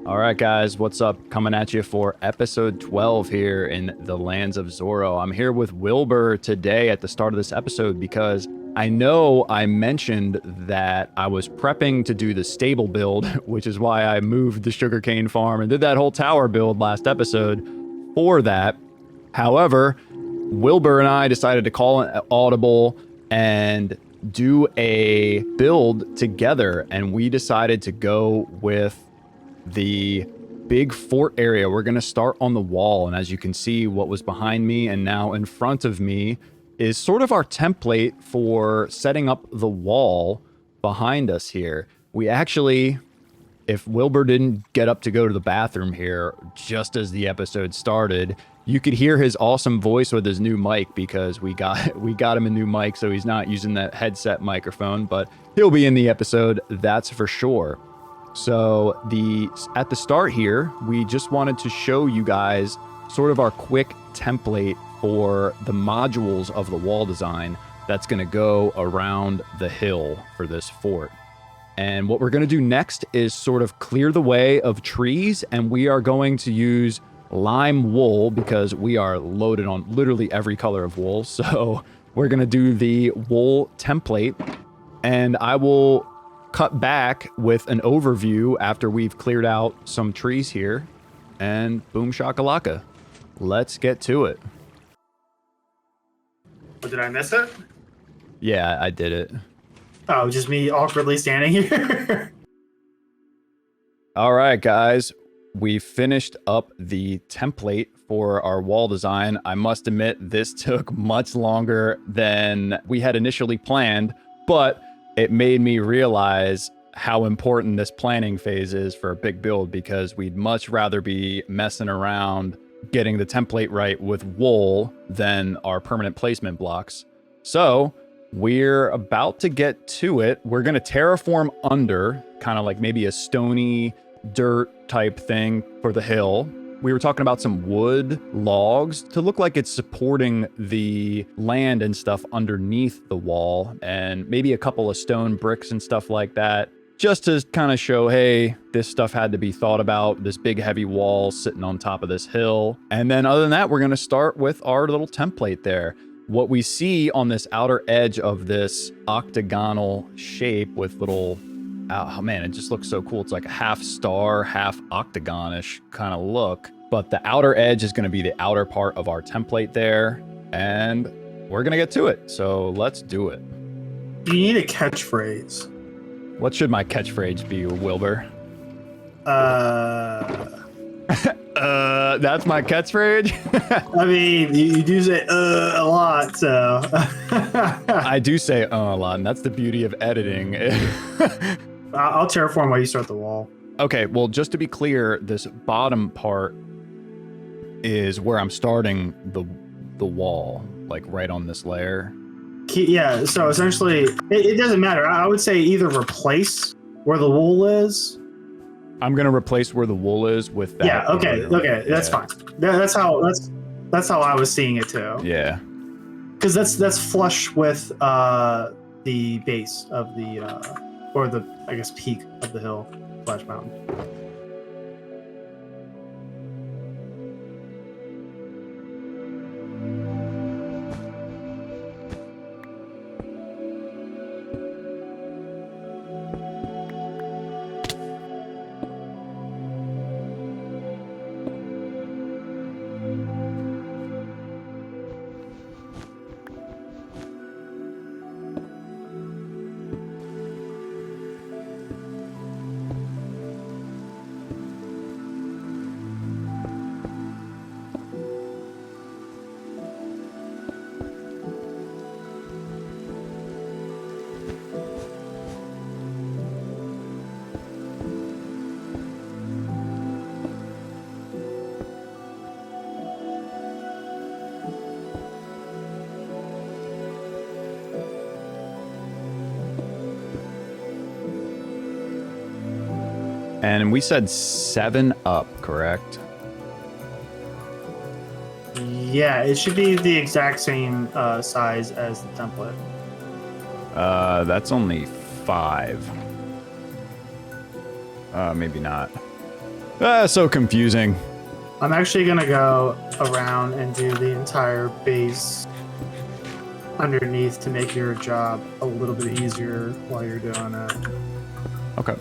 All right, guys, what's up? Coming at you for episode 12 here in the Lands of Zorro. I'm here with Wilburrr today at the start of this episode because I know I mentioned that I was prepping to do the stable build, which is why I moved the sugarcane farm and did that whole tower build last episode for that. However, Wilburrr and I decided to call an audible and do a build together, and we decided to go with the big fort area. We're going to start on the wall, and as you can see, what was behind me and now in front of me is sort of our template for setting up the wall behind us here. We actually, if Wilburrr didn't get up to go to the bathroom here just as the episode started, you could hear his awesome voice with his new mic because we got him a new mic, so he's not using that headset microphone, but he'll be in the episode, that's for sure. So at the start here, we just wanted to show you guys sort of our quick template for the modules of the wall design that's going to go around the hill for this fort. And what we're going to do next is sort of clear the way of trees, and we are going to use lime wool because we are loaded on literally every color of wool. So we're going to do the wool template, and I will cut back with an overview after we've cleared out some trees here, and boom shakalaka. Let's get to it. Oh, did I miss it? Yeah, I did it. Oh, just me awkwardly standing here. All right, guys. We finished up the template for our wall design. I must admit, this took much longer than we had initially planned, but it made me realize how important this planning phase is for a big build, because we'd much rather be messing around getting the template right with wool than our permanent placement blocks. So we're about to get to it. We're going to terraform under, kind of like maybe a stony dirt type thing for the hill. We were talking about some wood logs to look like it's supporting the land and stuff underneath the wall, and maybe a couple of stone bricks and stuff like that, just to kind of show, hey, this stuff had to be thought about, this big heavy wall sitting on top of this hill. And then other than that, we're going to start with our little template there. What we see on this outer edge of this octagonal shape with little, oh man, it just looks so cool. It's like a half star, half octagon-ish kind of look. But the outer edge is going to be the outer part of our template there. And we're going to get to it. So let's do it. You need a catchphrase. What should my catchphrase be, Wilburrr? That's my catchphrase? I mean, you do say a lot, so. I do say a lot, and that's the beauty of editing. I'll terraform while you start the wall. Okay, well, just to be clear, this bottom part is where I'm starting the wall, like right on this layer. Yeah, so essentially, it doesn't matter. I would say either replace where the wool is. I'm gonna replace where the wool is with that. Yeah, okay, that's fine. That's how I was seeing it too. Yeah. Because that's flush with the base of the or the, I guess, peak of the hill / mountain. And we said 7 up, correct? Yeah, it should be the exact same size as the template. That's only 5. Maybe not. So confusing. I'm actually gonna go around and do the entire base underneath to make your job a little bit easier while you're doing it. Okay.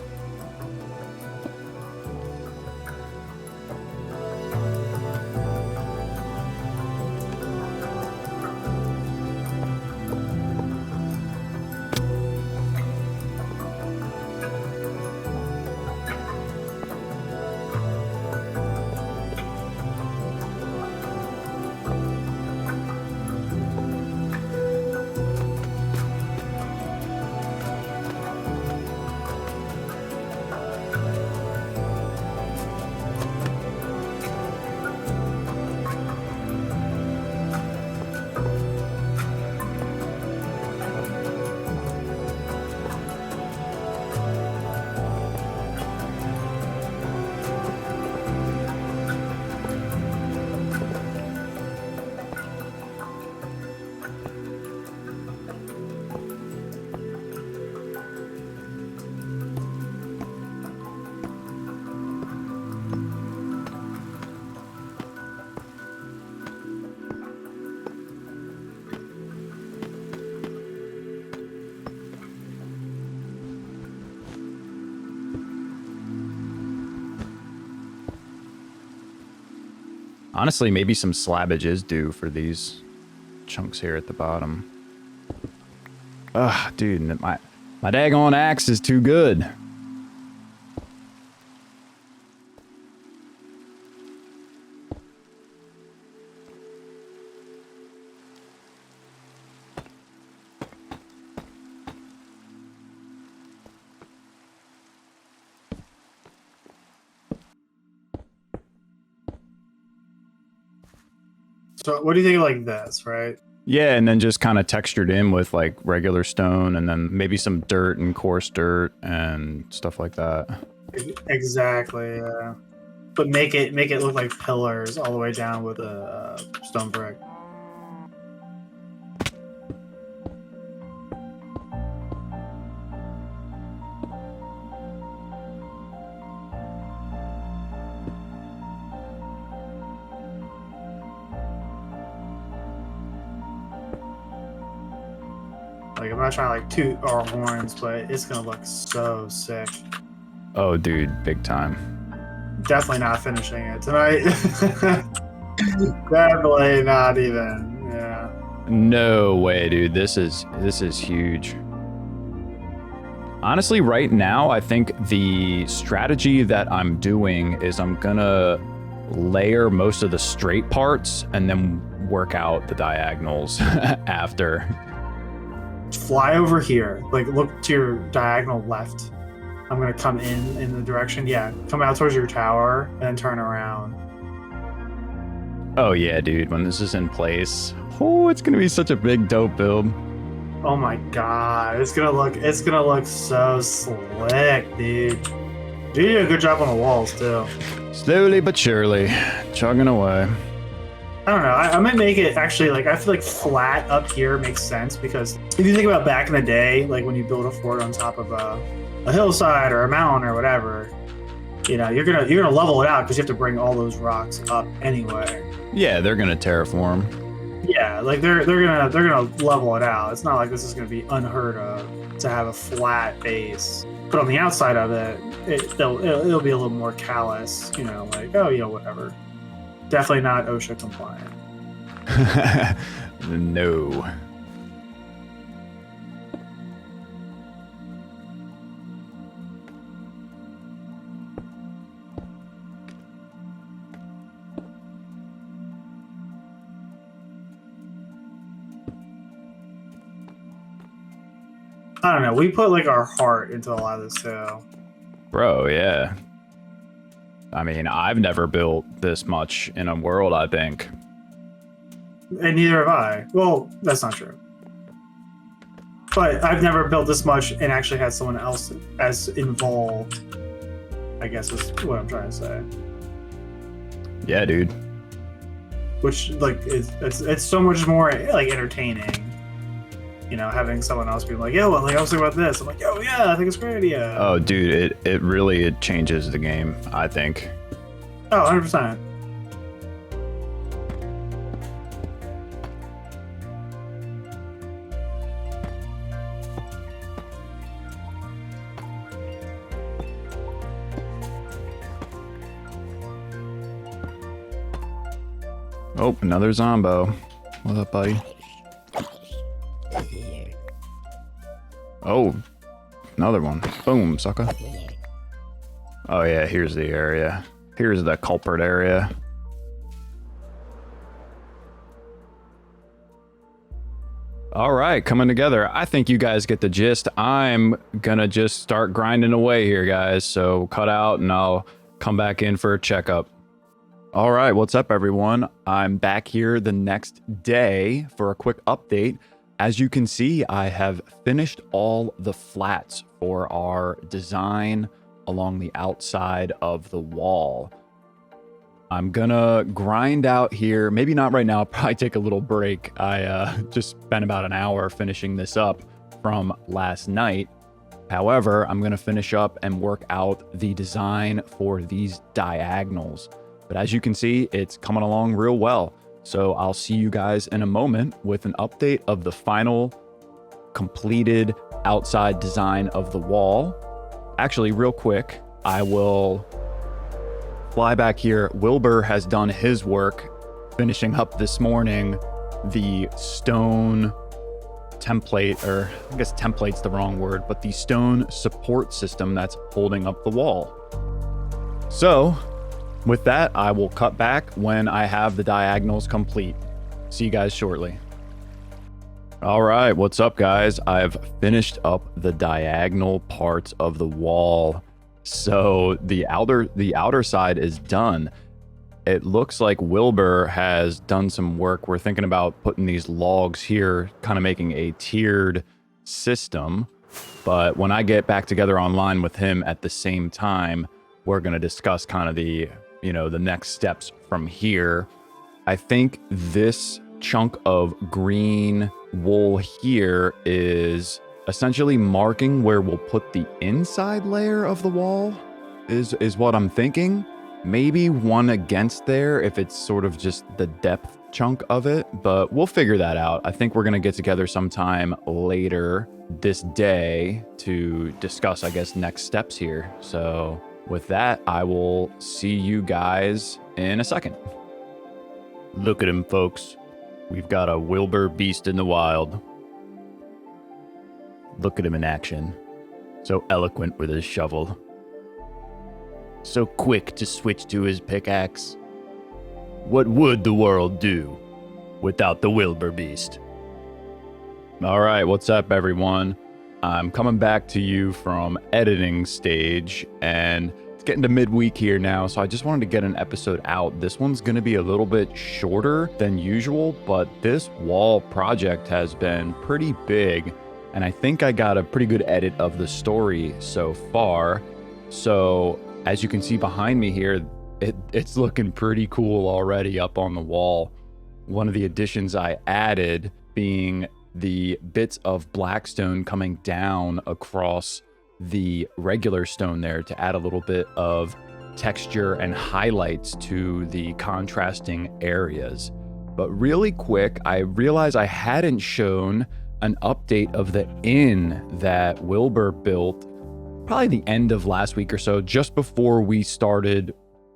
Honestly, maybe some slabbage is due for these chunks here at the bottom. Ugh, dude, my daggone axe is too good. So what do you think of like this, right? Yeah, and then just kind of textured in with like regular stone and then maybe some dirt and coarse dirt and stuff like that. Exactly, yeah. But make it look like pillars all the way down with a stone brick. Like, I'm not trying to like toot our horns, but it's gonna look so sick. Oh, dude, big time. Definitely not finishing it tonight. Definitely not even. Yeah. No way, dude. This is huge. Honestly, right now, I think the strategy that I'm doing is I'm gonna layer most of the straight parts and then work out the diagonals after. Fly over here. Like, look to your diagonal left. I'm gonna come in the direction. Yeah, come out towards your tower and then turn around. Oh yeah, dude. When this is in place, oh, it's gonna be such a big dope build. Oh my god, it's gonna look so slick, dude. You did a good job on the walls too. Slowly but surely, chugging away. I don't know. I might make it actually like I feel like flat up here makes sense because if you think about back in the day, like when you build a fort on top of a hillside or a mountain or whatever, you know, you're gonna level it out because you have to bring all those rocks up anyway. Yeah, they're gonna terraform. Yeah, like they're gonna level it out. It's not like this is gonna be unheard of to have a flat base. But on the outside of it, it'll be a little more callous. You know, like oh yeah, whatever. Definitely not OSHA compliant. No. I don't know. We put like our heart into a lot of this too. Bro, yeah. I mean, I've never built this much in a world, I think. And neither have I. Well, that's not true. But I've never built this much and actually had someone else as involved, I guess is what I'm trying to say. Yeah, dude. Which, like, it's so much more, like, entertaining. You know, having someone else be like, yeah, well, like, I was thinking about this. I'm like, oh, yeah, I think it's a great idea. Oh, dude, it really changes the game, I think. Oh, 100%. Oh, another Zombo. What up, buddy? Oh, another one. Boom, sucker. Oh yeah, here's the area. Here's the culprit area. All right, coming together. I think you guys get the gist. I'm gonna just start grinding away here, guys. So cut out and I'll come back in for a checkup. All right, what's up, everyone? I'm back here the next day for a quick update. As you can see, I have finished all the flats for our design along the outside of the wall. I'm gonna grind out here, maybe not right now, I'll probably take a little break. I just spent about an hour finishing this up from last night. However, I'm gonna finish up and work out the design for these diagonals. But as you can see, it's coming along real well. So I'll see you guys in a moment with an update of the final completed outside design of the wall. Actually, real quick, I will fly back here. Wilburrr has done his work, finishing up this morning the stone template, or I guess template's the wrong word, but the stone support system that's holding up the wall. So with that, I will cut back when I have the diagonals complete. See you guys shortly. All right, what's up, guys? I've finished up the diagonal parts of the wall. So the outer side is done. It looks like Wilburrr has done some work. We're thinking about putting these logs here, kind of making a tiered system. But when I get back together online with him at the same time, we're going to discuss kind of the next steps from here. I think this chunk of green wool here is essentially marking where we'll put the inside layer of the wall is what I'm thinking. Maybe one against there if it's sort of just the depth chunk of it, but we'll figure that out. I think we're going to get together sometime later this day to discuss, I guess, next steps here. So with that, I will see you guys in a second. Look at him, folks. We've got a Wilburrr beast in the wild. Look at him in action. So eloquent with his shovel. So quick to switch to his pickaxe. What would the world do without the Wilburrr beast? All right, what's up, everyone? I'm coming back to you from editing stage, and it's getting to midweek here now, so I just wanted to get an episode out. This one's going to be a little bit shorter than usual, but this wall project has been pretty big, and I think I got a pretty good edit of the story so far. So as you can see behind me here, it's looking pretty cool already up on the wall. One of the additions I added being the bits of blackstone coming down across the regular stone there to add a little bit of texture and highlights to the contrasting areas. But really quick, I realized I hadn't shown an update of the inn that Wilburrr built probably the end of last week or so, just before we started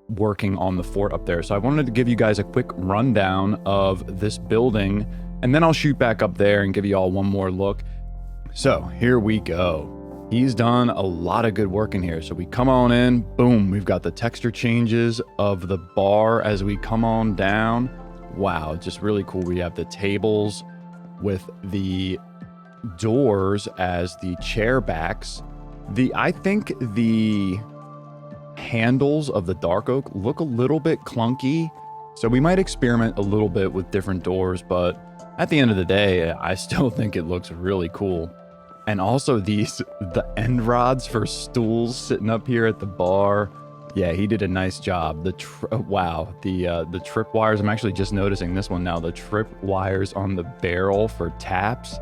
working on the fort up there. So I wanted to give you guys a quick rundown of this building, and then I'll shoot back up there and give you all one more look. So here we go. He's done a lot of good work in here. So we come on in, boom, we've got the texture changes of the bar as we come on down. Wow, just really cool. We have the tables with the doors as the chair backs. I think the handles of the dark oak look a little bit clunky, so we might experiment a little bit with different doors, but at the end of the day, I still think it looks really cool. And also the end rods for stools sitting up here at the bar. Yeah, he did a nice job. Wow, the trip wires, I'm actually just noticing this one now, the trip wires on the barrel for taps.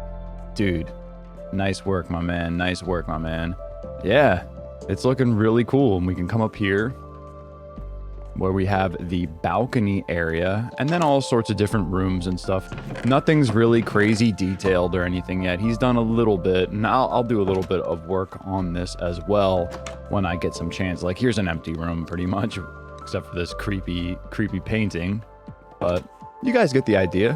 Dude, nice work, my man. Nice work, my man. Yeah, it's looking really cool. And we can come up here where we have the balcony area and then all sorts of different rooms and stuff. Nothing's really crazy detailed or anything yet. He's done a little bit, and I'll do a little bit of work on this as well when I get some chance. Like, here's an empty room pretty much, except for this creepy painting, but you guys get the idea.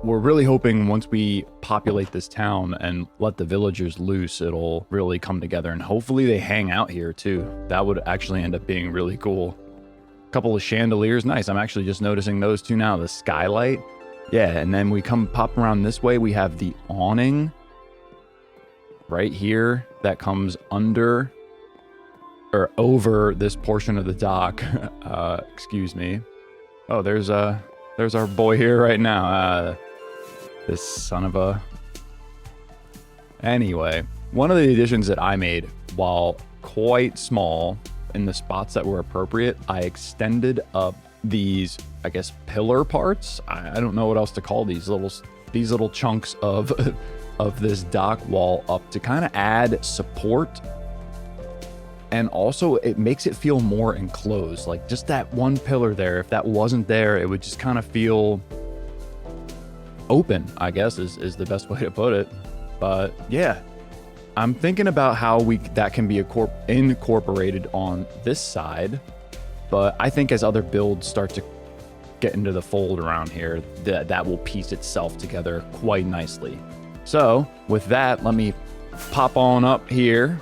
We're really hoping once we populate this town and let the villagers loose, it'll really come together, and hopefully they hang out here too. That would actually end up being really cool. Couple of chandeliers, nice. I'm actually just noticing those two now. The skylight, yeah. And then we pop around this way. We have the awning right here that comes under or over this portion of the dock. Excuse me. Oh, there's our boy here right now. This son of a. Anyway, one of the additions that I made, while quite small, in the spots that were appropriate, I extended up these, I guess, pillar parts. I don't know what else to call these little chunks of this dock wall up to kind of add support, and also it makes it feel more enclosed. Like, just that one pillar there, if that wasn't there, it would just kind of feel open, I guess is the best way to put it. But yeah, I'm thinking about how that can be incorporated on this side, but I think as other builds start to get into the fold around here, that will piece itself together quite nicely. So with that, let me pop on up here.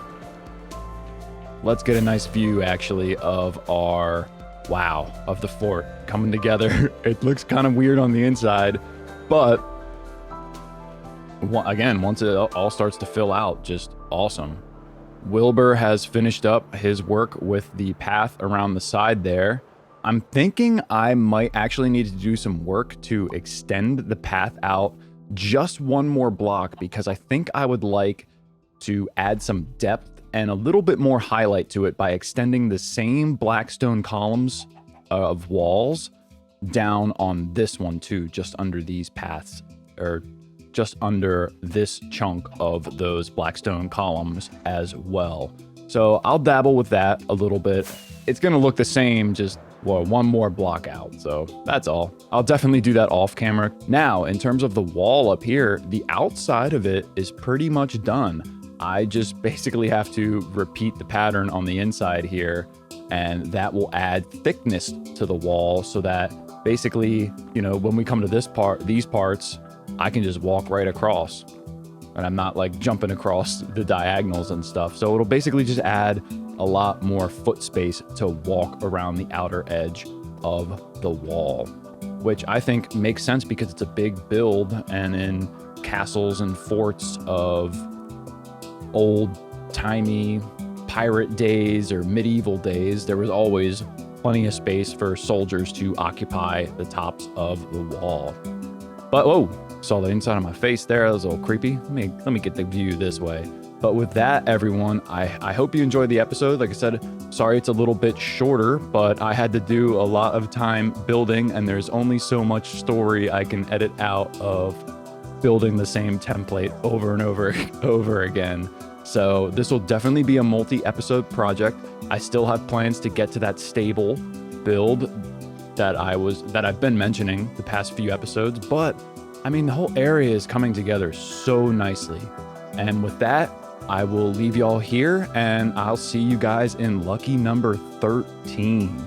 Let's get a nice view actually of of the fort coming together. It looks kind of weird on the inside, but again, once it all starts to fill out, just awesome. Wilburrr has finished up his work with the path around the side there. I'm thinking I might actually need to do some work to extend the path out just one more block, because I think I would like to add some depth and a little bit more highlight to it by extending the same blackstone columns of walls down on this one too, just under these paths, or just under this chunk of those blackstone columns as well. So I'll dabble with that a little bit. It's gonna look the same, just one more block out. So that's all. I'll definitely do that off camera. Now, in terms of the wall up here, the outside of it is pretty much done. I just basically have to repeat the pattern on the inside here, and that will add thickness to the wall so that basically, when we come to these parts, I can just walk right across, and I'm not like jumping across the diagonals and stuff. So it'll basically just add a lot more foot space to walk around the outer edge of the wall, which I think makes sense because it's a big build, and in castles and forts of old-timey pirate days or medieval days, there was always plenty of space for soldiers to occupy the tops of the wall. But whoa, saw the inside of my face there. That was a little creepy. Let me get the view this way. But with that, everyone, I hope you enjoyed the episode. Like I said, sorry it's a little bit shorter, but I had to do a lot of time building, and there's only so much story I can edit out of building the same template over and over again. So this will definitely be a multi-episode project. I still have plans to get to that stable build that I've been mentioning the past few episodes, but I mean, the whole area is coming together so nicely. And with that, I will leave y'all here, and I'll see you guys in lucky number 13.